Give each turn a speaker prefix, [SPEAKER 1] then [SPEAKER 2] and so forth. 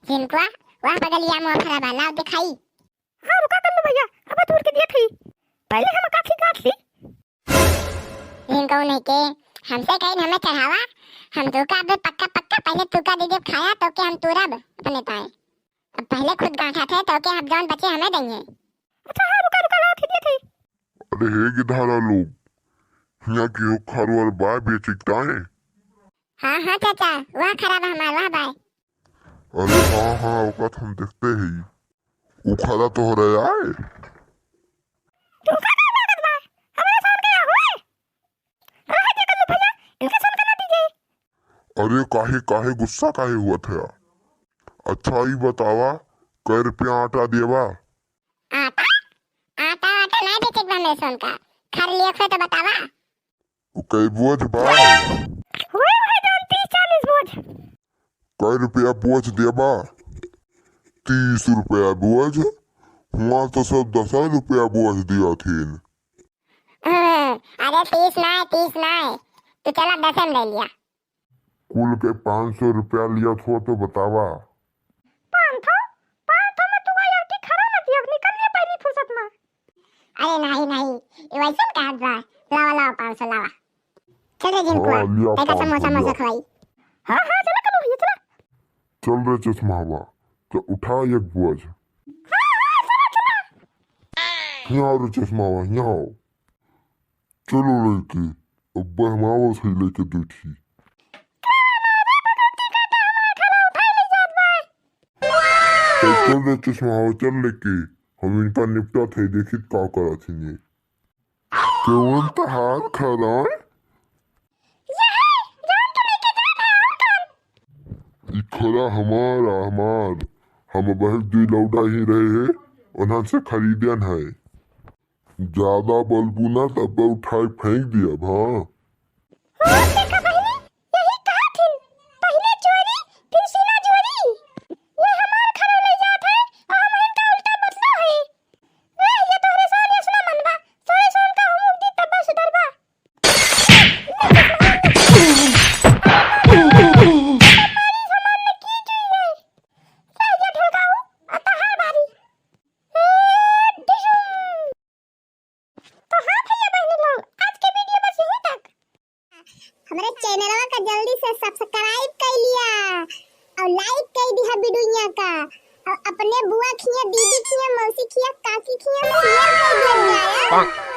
[SPEAKER 1] जिनको वाह बगलिया मुंह खराब है लाओ दिखाई।
[SPEAKER 2] हाँ रुका कर लो भैया, अब दूर के दिए थी पहले हम काठी काट ली।
[SPEAKER 1] जिनको नहीं के हमसे कहीं हमें चढ़ावा, हम धोखा पे पक्का पक्का पहले तुका दे जब खाया तो के हम तुरब अपने पाए, अब पहले खुद गांठा थे तो के हम जौन बचे हमें देंगे।
[SPEAKER 2] अच्छा हाँ रुका रुका लाओ दिए थी।
[SPEAKER 3] अरे हे गिधारा लोग यहाँ की खारू और बाय बेचिकता है।
[SPEAKER 1] हाँ हाँ चाचा वाह खराब है हमारा वाह बाय।
[SPEAKER 3] अरे हाँ हाँ औकात हम देखते ही उखाड़ा तो हो रहा है।
[SPEAKER 2] धोखा नहीं लागत बा, हमारे साथ गया हुए रहा दे कर लो भैया, इनके सुन कर ना दीजिए।
[SPEAKER 3] अरे काहे काहे गुस्सा काहे हुआ था? अच्छा ही बतावा कै रुपया आटा देवा?
[SPEAKER 1] आटा आटा आटा नहीं बेचे मेरे सोन का खर लिया तो बतावा।
[SPEAKER 3] कै बोझ बा?
[SPEAKER 2] हुए भाई जान 30-40 बोझ।
[SPEAKER 3] कै रुपया बोझ देवा? 30 रुपया बोझ? हुआ तो सब 10 रुपया बोझ दिया थी।
[SPEAKER 1] अरे 30 नहीं तो चला 10 ले लिया।
[SPEAKER 3] कुल के 500 रुपया लिया थो तो बतावा।
[SPEAKER 2] 500 में तू यार की खरा मत दिया, निकल लिया पहली फुर्सत में।
[SPEAKER 1] अरे नहीं ये वैसे कहा बा, लावा लावा 500 लावा। चल रे जिनको
[SPEAKER 3] हाँ, लिया
[SPEAKER 1] तेरा
[SPEAKER 3] 500
[SPEAKER 1] समोसा
[SPEAKER 3] लिया।
[SPEAKER 1] मोसा खवाई।
[SPEAKER 2] हाँ हाँ चला करो भैया चला।
[SPEAKER 3] चल रे चश्मा हुआ तो उठा एक बोझ। यहाँ रे चश्मा हुआ यहाँ आओ। चलो लड़के अब बहमाओ सही लेके बैठी। चल रे चश्मा हुआ चल लेके हम इनका निपटा थे देखी का करा थी ये केवन तहार खरा ई खरा हमारा हमार हम बहक दुई लौटा ही रहे हैं उन्हां से खरीदन है। ज्यादा बलबू ना तब उठाए फेंक दिया हाँ।
[SPEAKER 2] देखा बहनी यही कहा थी, पहले चोरी फिर सीना चोरी। ये हमार खरा ले जात है और हम इनका उल्टा बदला है। वे ये तोरे साथ इसना मनवा सोए सोन का हम उल्टी तब सुधरवा।
[SPEAKER 1] हमारे चैनल का जल्दी से सब्सक्राइब कर लिया और लाइक कर दिया वीडियो का और अपने बुआ खिया दीदी खिया मौसी खिया काकी खिया शेयर कर दिया।